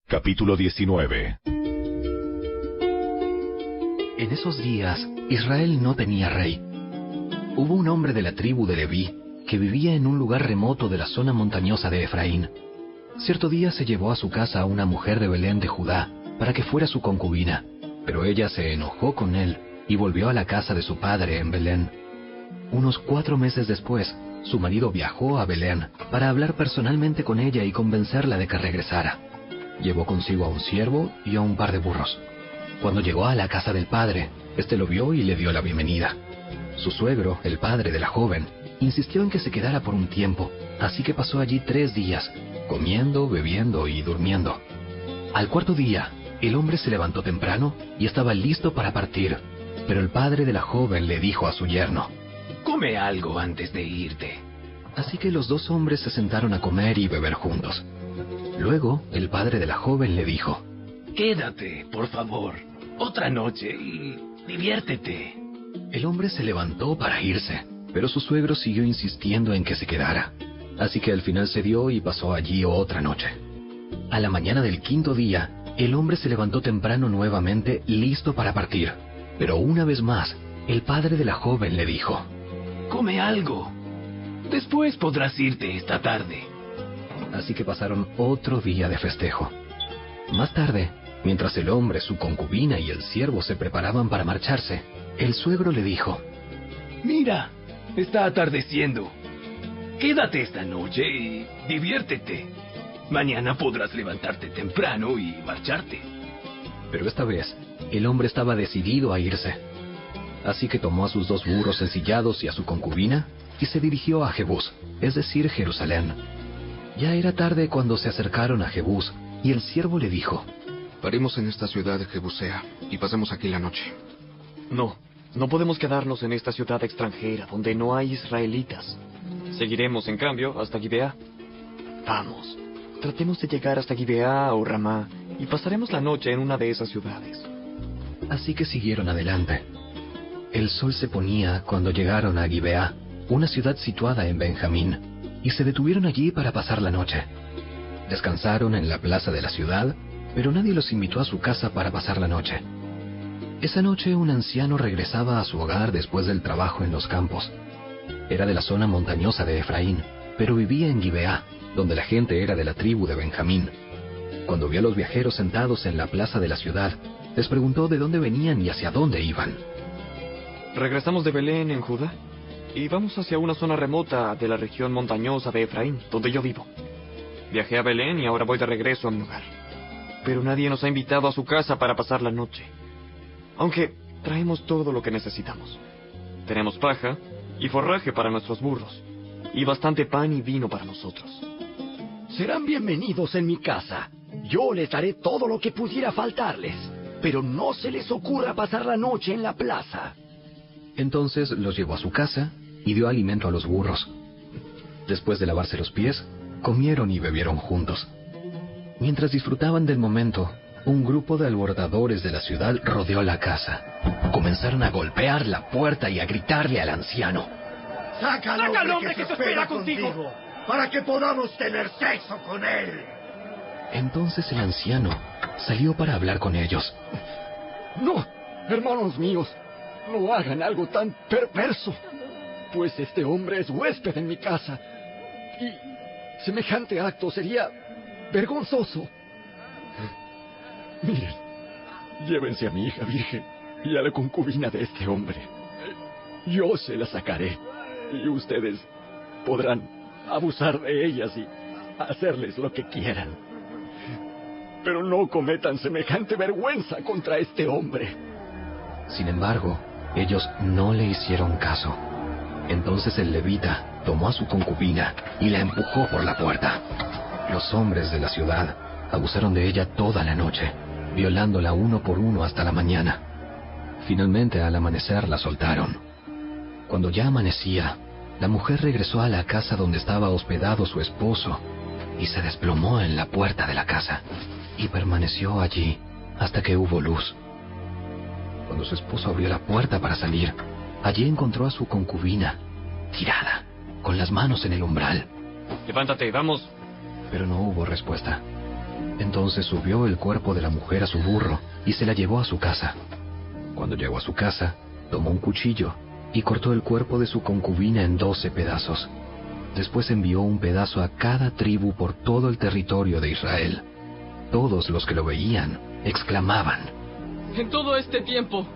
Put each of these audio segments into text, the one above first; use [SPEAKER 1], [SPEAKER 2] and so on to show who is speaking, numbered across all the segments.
[SPEAKER 1] Capítulo 19.
[SPEAKER 2] En esos días, Israel no tenía rey. Hubo un hombre de la tribu de Leví que vivía en un lugar remoto de la zona montañosa de Efraín. Cierto día se llevó a su casa a una mujer de Belén de Judá para que fuera su concubina, pero ella se enojó con él y volvió a la casa de su padre en Belén. Unos 4 meses después, su marido viajó a Belén para hablar personalmente con ella y convencerla de que regresara. Llevó consigo a un siervo y a un par de burros. Cuando llegó a la casa del padre, éste lo vio y le dio la bienvenida. Su suegro, el padre de la joven, insistió en que se quedara por un tiempo, así que pasó allí 3 días, comiendo, bebiendo y durmiendo. Al 4.º día, el hombre se levantó temprano y estaba listo para partir, pero el padre de la joven le dijo a su yerno:
[SPEAKER 3] «Come algo antes de irte».
[SPEAKER 2] Así que los 2 hombres se sentaron a comer y beber juntos. Luego, el padre de la joven le dijo:
[SPEAKER 3] «Quédate, por favor, otra noche y diviértete».
[SPEAKER 2] El hombre se levantó para irse, pero su suegro siguió insistiendo en que se quedara. Así que al final cedió y pasó allí otra noche. A la mañana del 5.º día, el hombre se levantó temprano nuevamente, listo para partir. Pero una vez más, el padre de la joven le dijo:
[SPEAKER 3] «Come algo. Después podrás irte esta tarde».
[SPEAKER 2] Así que pasaron otro día de festejo. Más tarde, mientras el hombre, su concubina y el siervo se preparaban para marcharse, el suegro le dijo:
[SPEAKER 3] «Mira, está atardeciendo. Quédate esta noche y diviértete. Mañana podrás levantarte temprano y marcharte».
[SPEAKER 2] Pero esta vez, el hombre estaba decidido a irse. Así que tomó a sus 2 burros ensillados y a su concubina y se dirigió a Jebús, es decir, Jerusalén. Ya era tarde cuando se acercaron a Jebús, y el siervo le dijo:
[SPEAKER 4] «Paremos en esta ciudad jebusea y pasemos aquí la noche».
[SPEAKER 5] No podemos quedarnos en esta ciudad extranjera donde no hay israelitas. Seguiremos, en cambio, hasta Gibeá. Vamos, tratemos de llegar hasta Gibeá o Ramá y pasaremos la noche en una de esas ciudades.
[SPEAKER 2] Así que siguieron adelante. El sol se ponía cuando llegaron a Gibeá, una ciudad situada en Benjamín, y se detuvieron allí para pasar la noche. Descansaron en la plaza de la ciudad, pero nadie los invitó a su casa para pasar la noche. Esa noche un anciano regresaba a su hogar después del trabajo en los campos. Era de la zona montañosa de Efraín, pero vivía en Gibeá, donde la gente era de la tribu de Benjamín. Cuando vio a los viajeros sentados en la plaza de la ciudad, les preguntó de dónde venían y hacia dónde iban.
[SPEAKER 5] Regresamos de Belén, en Judá, y vamos hacia una zona remota de la región montañosa de Efraín, donde yo vivo. Viajé a Belén y ahora voy de regreso a mi hogar. Pero nadie nos ha invitado a su casa para pasar la noche. Aunque traemos todo lo que necesitamos. Tenemos paja y forraje para nuestros burros, y bastante pan y vino para nosotros.
[SPEAKER 6] Serán bienvenidos en mi casa. Yo les daré todo lo que pudiera faltarles, pero no se les ocurra pasar la noche en la plaza».
[SPEAKER 2] Entonces los llevó a su casa y dio alimento a los burros. Después de lavarse los pies, comieron y bebieron juntos. Mientras disfrutaban del momento, un grupo de alborotadores de la ciudad rodeó la casa. Comenzaron a golpear la puerta y a gritarle al anciano:
[SPEAKER 6] ¡Saca al hombre que se espera contigo, para que podamos tener sexo con él!
[SPEAKER 2] Entonces el anciano salió para hablar con ellos.
[SPEAKER 6] No, hermanos míos, no hagan algo tan perverso, pues este hombre es huésped en mi casa, y semejante acto sería vergonzoso. Miren, llévense a mi hija virgen y a la concubina de este hombre. Yo se la sacaré, y ustedes podrán abusar de ellas y hacerles lo que quieran. Pero no cometan semejante vergüenza contra este hombre.
[SPEAKER 2] Sin embargo, ellos no le hicieron caso. Entonces el levita tomó a su concubina y la empujó por la puerta. Los hombres de la ciudad abusaron de ella toda la noche, violándola uno por uno hasta la mañana. Finalmente, al amanecer, la soltaron. Cuando ya amanecía, la mujer regresó a la casa donde estaba hospedado su esposo y se desplomó en la puerta de la casa y permaneció allí hasta que hubo luz. Cuando su esposo abrió la puerta para salir, allí encontró a su concubina, tirada, con las manos en el umbral.
[SPEAKER 5] Levántate, vamos.
[SPEAKER 2] Pero no hubo respuesta. Entonces subió el cuerpo de la mujer a su burro y se la llevó a su casa. Cuando llegó a su casa, tomó un cuchillo y cortó el cuerpo de su concubina en 12 pedazos. Después envió un pedazo a cada tribu por todo el territorio de Israel. Todos los que lo veían exclamaban:
[SPEAKER 1] En todo este tiempo,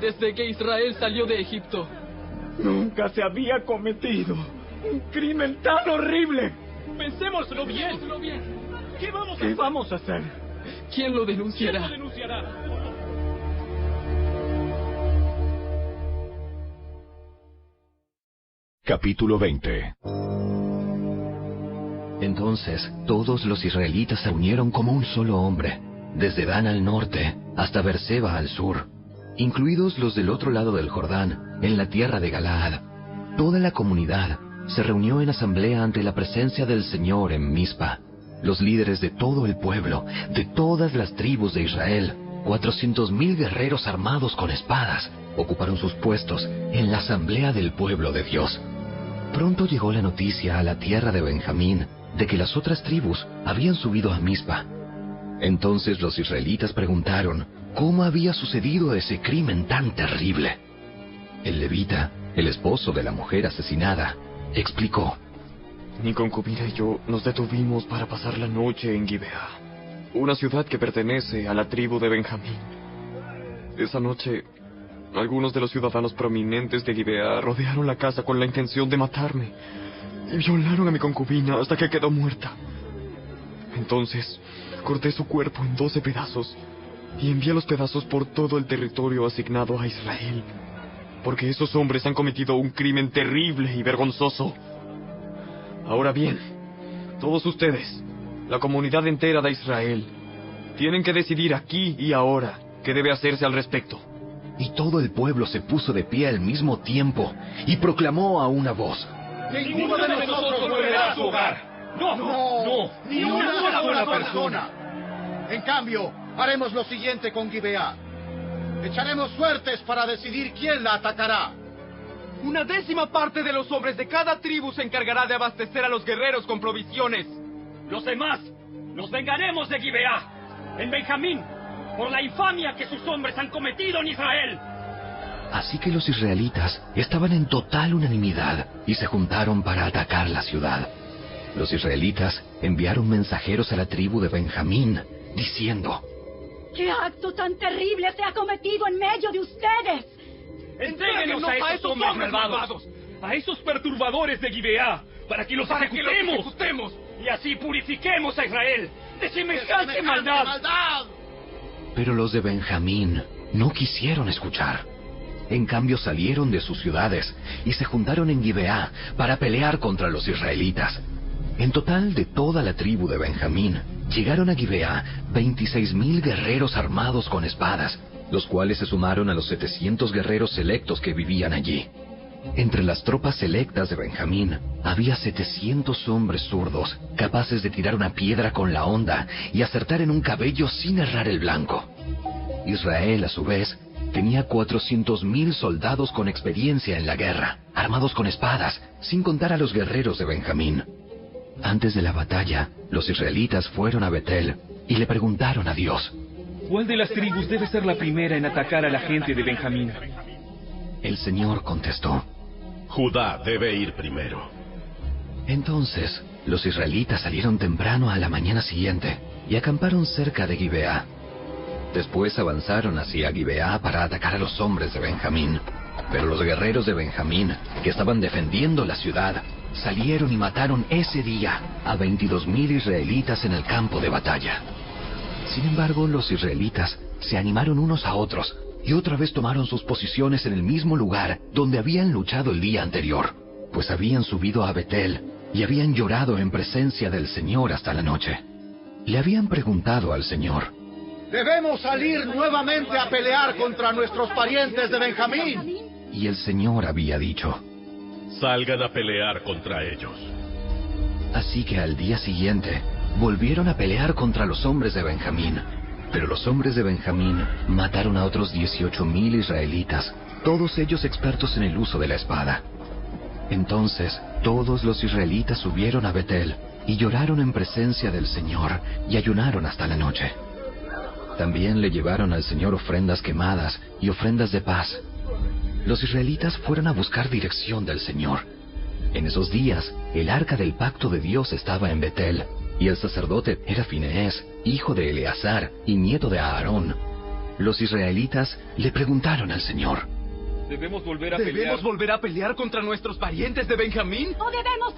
[SPEAKER 1] desde que Israel salió de Egipto,
[SPEAKER 6] Nunca se había cometido un crimen tan horrible.
[SPEAKER 1] pensémoslo bien.
[SPEAKER 6] ¿Qué vamos a hacer?
[SPEAKER 1] ¿Quién lo denunciará?
[SPEAKER 7] Capítulo 20.
[SPEAKER 2] Entonces todos los israelitas se unieron como un solo hombre, desde Dan al norte hasta Berseba al sur, incluidos los del otro lado del Jordán, en la tierra de Galaad. Toda la comunidad se reunió en asamblea ante la presencia del Señor en Mizpa. Los líderes de todo el pueblo, de todas las tribus de Israel, 400,000 guerreros armados con espadas, ocuparon sus puestos en la asamblea del pueblo de Dios. Pronto llegó la noticia a la tierra de Benjamín de que las otras tribus habían subido a Mizpa. Entonces los israelitas preguntaron cómo había sucedido ese crimen tan terrible. El levita, el esposo de la mujer asesinada, explicó:
[SPEAKER 5] Mi concubina y yo nos detuvimos para pasar la noche en Gibeá, una ciudad que pertenece a la tribu de Benjamín. Esa noche, algunos de los ciudadanos prominentes de Gibeá rodearon la casa con la intención de matarme y violaron a mi concubina hasta que quedó muerta. Entonces, corté su cuerpo en 12 pedazos y envié los pedazos por todo el territorio asignado a Israel, porque esos hombres han cometido un crimen terrible y vergonzoso. Ahora bien, todos ustedes, la comunidad entera de Israel, tienen que decidir aquí y ahora qué debe hacerse al respecto.
[SPEAKER 2] Y todo el pueblo se puso de pie al mismo tiempo y proclamó a una voz:
[SPEAKER 8] ¡Ninguno de nosotros volverá a su hogar! ¡No! ¡Ni una sola persona! En cambio, haremos lo siguiente con Gibeá. Echaremos suertes para decidir quién la atacará.
[SPEAKER 1] Una 10ª parte de los hombres de cada tribu se encargará de abastecer a los guerreros con provisiones.
[SPEAKER 9] Los demás nos vengaremos de Gibeá, en Benjamín, por la infamia que sus hombres han cometido en Israel.
[SPEAKER 2] Así que los israelitas estaban en total unanimidad y se juntaron para atacar la ciudad. Los israelitas enviaron mensajeros a la tribu de Benjamín, diciendo:
[SPEAKER 10] ¿Qué acto tan terrible se ha cometido en medio de ustedes?
[SPEAKER 9] ¡Entréguenos a esos hombres malvados, a esos perturbadores de Gibeá, para que los ejecutemos y así purifiquemos a Israel de semejante maldad!
[SPEAKER 2] Pero los de Benjamín no quisieron escuchar. En cambio salieron de sus ciudades y se juntaron en Gibeá para pelear contra los israelitas. En total, de toda la tribu de Benjamín, llegaron a Gibeá 26,000 guerreros armados con espadas, los cuales se sumaron a los 700 guerreros selectos que vivían allí. Entre las tropas selectas de Benjamín había 700 hombres zurdos, capaces de tirar una piedra con la honda y acertar en un cabello sin errar el blanco. Israel, a su vez, tenía 400,000 soldados con experiencia en la guerra, armados con espadas, sin contar a los guerreros de Benjamín. Antes de la batalla, los israelitas fueron a Betel y le preguntaron a Dios:
[SPEAKER 11] ¿cuál de las tribus debe ser la primera en atacar a la gente de Benjamín?
[SPEAKER 2] El Señor contestó:
[SPEAKER 7] Judá debe ir primero.
[SPEAKER 2] Entonces, los israelitas salieron temprano a la mañana siguiente y acamparon cerca de Gibeá. Después avanzaron hacia Gibeá para atacar a los hombres de Benjamín. Pero los guerreros de Benjamín, que estaban defendiendo la ciudad, salieron y mataron ese día a 22,000 israelitas en el campo de batalla. Sin embargo, los israelitas se animaron unos a otros y otra vez tomaron sus posiciones en el mismo lugar donde habían luchado el día anterior, pues habían subido a Betel y habían llorado en presencia del Señor hasta la noche. Le habían preguntado al Señor:
[SPEAKER 8] Debemos salir nuevamente a pelear contra nuestros parientes de Benjamín.
[SPEAKER 2] Y el Señor había dicho:
[SPEAKER 7] Salgan a pelear contra ellos.
[SPEAKER 2] Así que al día siguiente volvieron a pelear contra los hombres de Benjamín. Pero los hombres de Benjamín mataron a otros 18,000 israelitas, todos ellos expertos en el uso de la espada. Entonces todos los israelitas subieron a Betel y lloraron en presencia del Señor y ayunaron hasta la noche. También le llevaron al Señor ofrendas quemadas y ofrendas de paz. Los israelitas fueron a buscar dirección del Señor. En esos días, el arca del pacto de Dios estaba en Betel, y el sacerdote era Fineés, hijo de Eleazar y nieto de Aarón. Los israelitas le preguntaron al Señor:
[SPEAKER 9] ¿Debemos volver a pelear
[SPEAKER 1] contra nuestros parientes de Benjamín?
[SPEAKER 10] ¿O debemos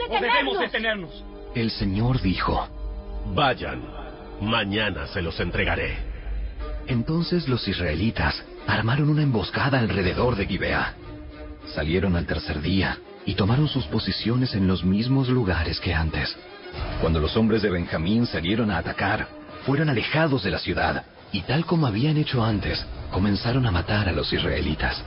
[SPEAKER 10] detenernos?
[SPEAKER 2] El Señor dijo:
[SPEAKER 7] Vayan, mañana se los entregaré.
[SPEAKER 2] Entonces los israelitas armaron una emboscada alrededor de Gibeá. Salieron al tercer día y tomaron sus posiciones en los mismos lugares que antes. Cuando los hombres de Benjamín salieron a atacar, fueron alejados de la ciudad, y tal como habían hecho antes, comenzaron a matar a los israelitas.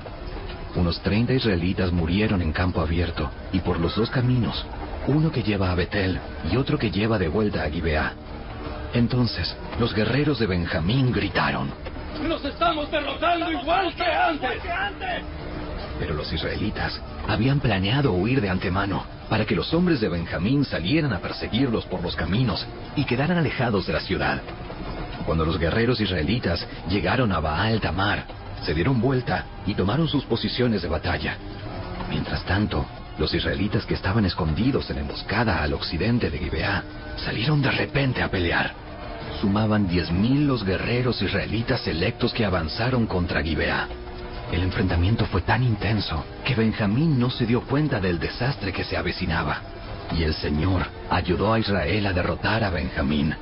[SPEAKER 2] Unos 30 israelitas murieron en campo abierto, y por los dos caminos, uno que lleva a Betel y otro que lleva de vuelta a Gibeá. Entonces los guerreros de Benjamín gritaron:
[SPEAKER 9] ¡Nos estamos derrotando igual que antes!
[SPEAKER 2] Pero los israelitas habían planeado huir de antemano para que los hombres de Benjamín salieran a perseguirlos por los caminos y quedaran alejados de la ciudad. Cuando los guerreros israelitas llegaron a Baal Tamar, se dieron vuelta y tomaron sus posiciones de batalla. Mientras tanto, los israelitas que estaban escondidos en la emboscada al occidente de Gibeá salieron de repente a pelear. Sumaban 10,000 los guerreros israelitas selectos que avanzaron contra Gibeá. El enfrentamiento fue tan intenso que Benjamín no se dio cuenta del desastre que se avecinaba. Y el Señor ayudó a Israel a derrotar a Benjamín.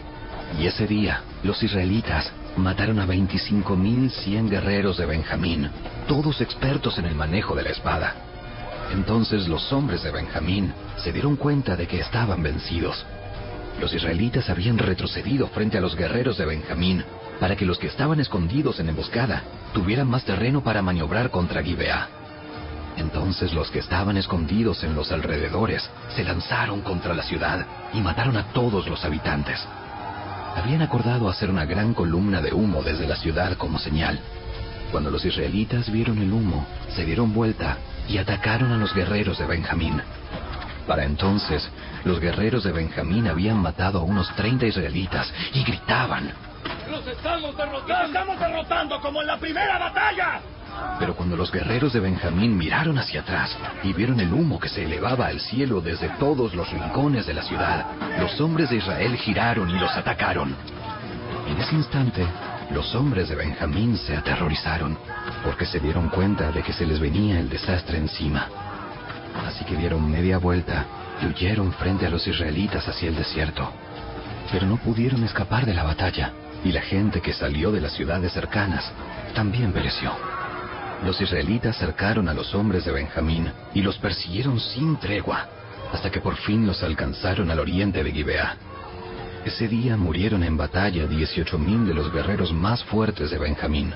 [SPEAKER 2] Y ese día, los israelitas mataron a 25,100 guerreros de Benjamín, todos expertos en el manejo de la espada. Entonces los hombres de Benjamín se dieron cuenta de que estaban vencidos. Los israelitas habían retrocedido frente a los guerreros de Benjamín para que los que estaban escondidos en emboscada tuvieran más terreno para maniobrar contra Gibeá. Entonces los que estaban escondidos en los alrededores se lanzaron contra la ciudad y mataron a todos los habitantes. Habían acordado hacer una gran columna de humo desde la ciudad como señal. Cuando los israelitas vieron el humo, se dieron vuelta y atacaron a los guerreros de Benjamín. Para entonces, los guerreros de Benjamín habían matado a unos 30 israelitas y gritaban:
[SPEAKER 9] ¡Los estamos derrotando como en la primera batalla!
[SPEAKER 2] Pero cuando los guerreros de Benjamín miraron hacia atrás y vieron el humo que se elevaba al cielo desde todos los rincones de la ciudad, los hombres de Israel giraron y los atacaron. En ese instante, los hombres de Benjamín se aterrorizaron, porque se dieron cuenta de que se les venía el desastre encima. Así que dieron media vuelta y huyeron frente a los israelitas hacia el desierto. Pero no pudieron escapar de la batalla, y la gente que salió de las ciudades cercanas también pereció. Los israelitas cercaron a los hombres de Benjamín y los persiguieron sin tregua, hasta que por fin los alcanzaron al oriente de Gibeá. Ese día murieron en batalla 18,000 de los guerreros más fuertes de Benjamín.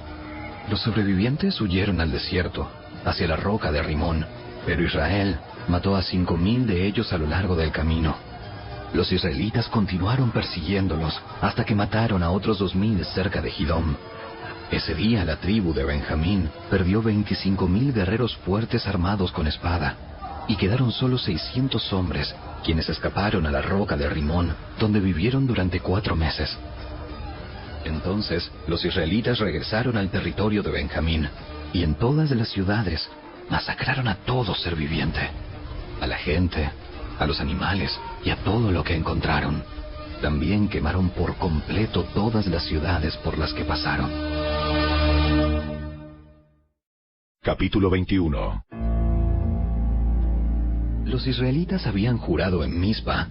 [SPEAKER 2] Los sobrevivientes huyeron al desierto, hacia la roca de Rimón, pero Israel mató a 5,000 de ellos a lo largo del camino. Los israelitas continuaron persiguiéndolos hasta que mataron a otros 2,000 cerca de Gidom. Ese día la tribu de Benjamín perdió 25,000 guerreros fuertes armados con espada, y quedaron solo 600 hombres, quienes escaparon a la roca de Rimón, donde vivieron durante 4 meses. Entonces los israelitas regresaron al territorio de Benjamín, y en todas las ciudades masacraron a todo ser viviente, a la gente, a los animales y a todo lo que encontraron. También quemaron por completo todas las ciudades por las que pasaron.
[SPEAKER 7] Capítulo 21.
[SPEAKER 2] Los israelitas habían jurado en Mizpa: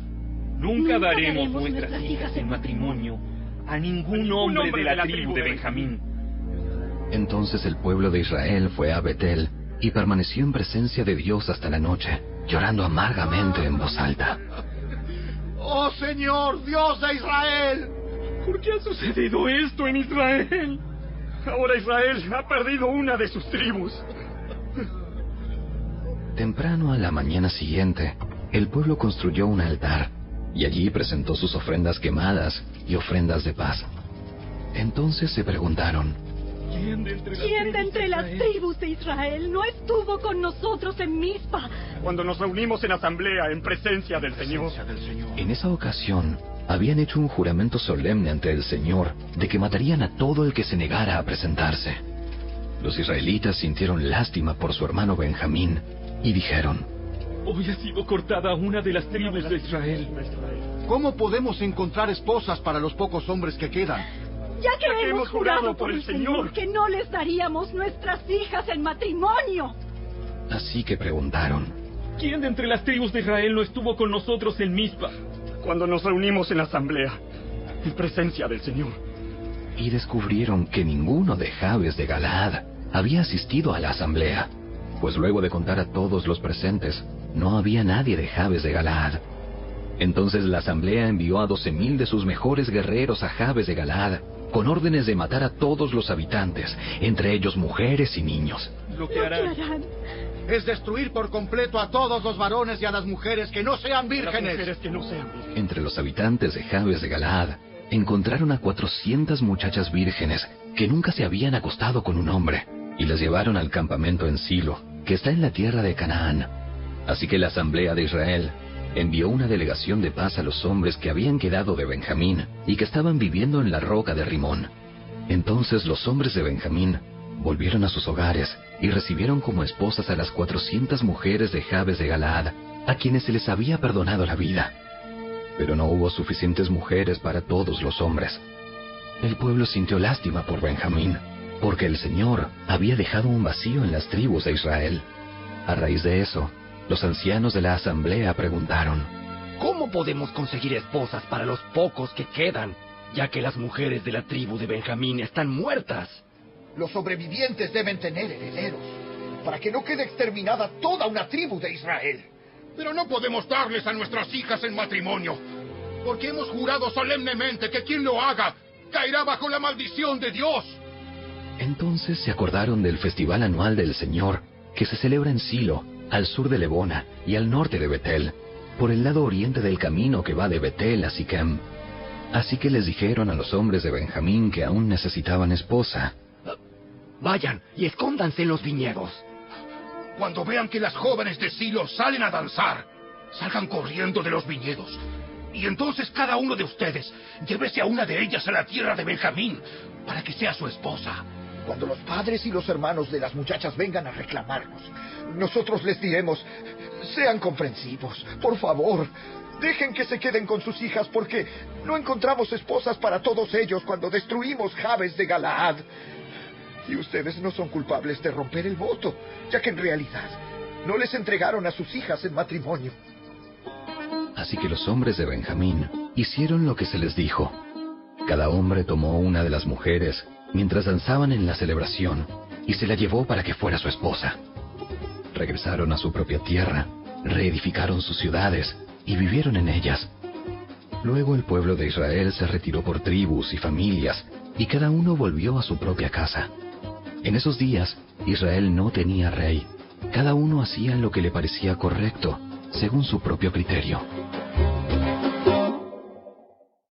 [SPEAKER 9] Nunca daremos nuestras hijas en matrimonio a ningún hombre de la tribu de Benjamín.
[SPEAKER 2] Entonces el pueblo de Israel fue a Betel y permaneció en presencia de Dios hasta la noche, llorando amargamente en voz alta.
[SPEAKER 8] ¡Oh Señor, Dios de Israel!
[SPEAKER 9] ¿Por qué ha sucedido esto en Israel? Ahora Israel ha perdido una de sus tribus.
[SPEAKER 2] Temprano a la mañana siguiente, el pueblo construyó un altar y allí presentó sus ofrendas quemadas y ofrendas de paz. Entonces se preguntaron:
[SPEAKER 10] ¿Quién de entre las tribus de Israel no estuvo con nosotros en Mizpa?
[SPEAKER 12] Cuando nos reunimos en asamblea en presencia del Señor.
[SPEAKER 2] En esa ocasión, habían hecho un juramento solemne ante el Señor de que matarían a todo el que se negara a presentarse. Los israelitas sintieron lástima por su hermano Benjamín y dijeron:
[SPEAKER 11] Hoy ha sido cortada una de las tribus de Israel.
[SPEAKER 8] ¿Cómo podemos encontrar esposas para los pocos hombres que quedan?
[SPEAKER 10] Ya que hemos jurado por el Señor que no les daríamos nuestras hijas en matrimonio.
[SPEAKER 2] Así que preguntaron:
[SPEAKER 11] ¿Quién de entre las tribus de Israel no estuvo con nosotros en Mizpa?
[SPEAKER 12] Cuando nos reunimos en asamblea, en presencia del Señor.
[SPEAKER 2] Y descubrieron que ninguno de Jabes de Galaad había asistido a la asamblea, pues luego de contar a todos los presentes, no había nadie de Jabes de Galaad. Entonces la asamblea envió a 12,000 de sus mejores guerreros a Jabes de Galaad, con órdenes de matar a todos los habitantes, entre ellos mujeres y niños.
[SPEAKER 8] Lo que harán es destruir por completo a todos los varones y a las mujeres que no sean vírgenes.
[SPEAKER 2] Entre los habitantes de Jabes de Galaad, encontraron a 400 muchachas vírgenes que nunca se habían acostado con un hombre, y las llevaron al campamento en Silo, que está en la tierra de Canaán. Así que la asamblea de Israel envió una delegación de paz a los hombres que habían quedado de Benjamín y que estaban viviendo en la roca de Rimón. Entonces los hombres de Benjamín volvieron a sus hogares y recibieron como esposas a las 400 mujeres de Jabes de Galaad, a quienes se les había perdonado la vida. Pero no hubo suficientes mujeres para todos los hombres. El pueblo sintió lástima por Benjamín, porque el Señor había dejado un vacío en las tribus de Israel. A raíz de eso, los ancianos de la asamblea preguntaron:
[SPEAKER 3] ¿Cómo podemos conseguir esposas para los pocos que quedan, ya que las mujeres de la tribu de Benjamín están muertas?
[SPEAKER 13] Los sobrevivientes deben tener herederos, para que no quede exterminada toda una tribu de Israel.
[SPEAKER 8] Pero no podemos darles a nuestras hijas en matrimonio, porque hemos jurado solemnemente que quien lo haga caerá bajo la maldición de Dios.
[SPEAKER 2] Entonces se acordaron del festival anual del Señor, que se celebra en Silo, al sur de Lebona y al norte de Betel, por el lado oriente del camino que va de Betel a Siquem. Así que les dijeron a los hombres de Benjamín que aún necesitaban esposa:
[SPEAKER 3] Vayan y escóndanse en los viñedos.
[SPEAKER 8] Cuando vean que las jóvenes de Silo salen a danzar, salgan corriendo de los viñedos. Y entonces cada uno de ustedes llévese a una de ellas a la tierra de Benjamín, para que sea su esposa.
[SPEAKER 13] Cuando los padres y los hermanos de las muchachas vengan a reclamarnos, nosotros les diremos: sean comprensivos, por favor. Dejen que se queden con sus hijas, porque no encontramos esposas para todos ellos cuando destruimos Jabes de Galaad. Y ustedes no son culpables de romper el voto, ya que en realidad no les entregaron a sus hijas en matrimonio.
[SPEAKER 2] Así que los hombres de Benjamín hicieron lo que se les dijo. Cada hombre tomó una de las mujeres mientras danzaban en la celebración y se la llevó para que fuera su esposa. Regresaron a su propia tierra, reedificaron sus ciudades y vivieron en ellas. Luego el pueblo de Israel se retiró por tribus y familias, y cada uno volvió a su propia casa. En esos días, Israel no tenía rey. Cada uno hacía lo que le parecía correcto, según su propio criterio.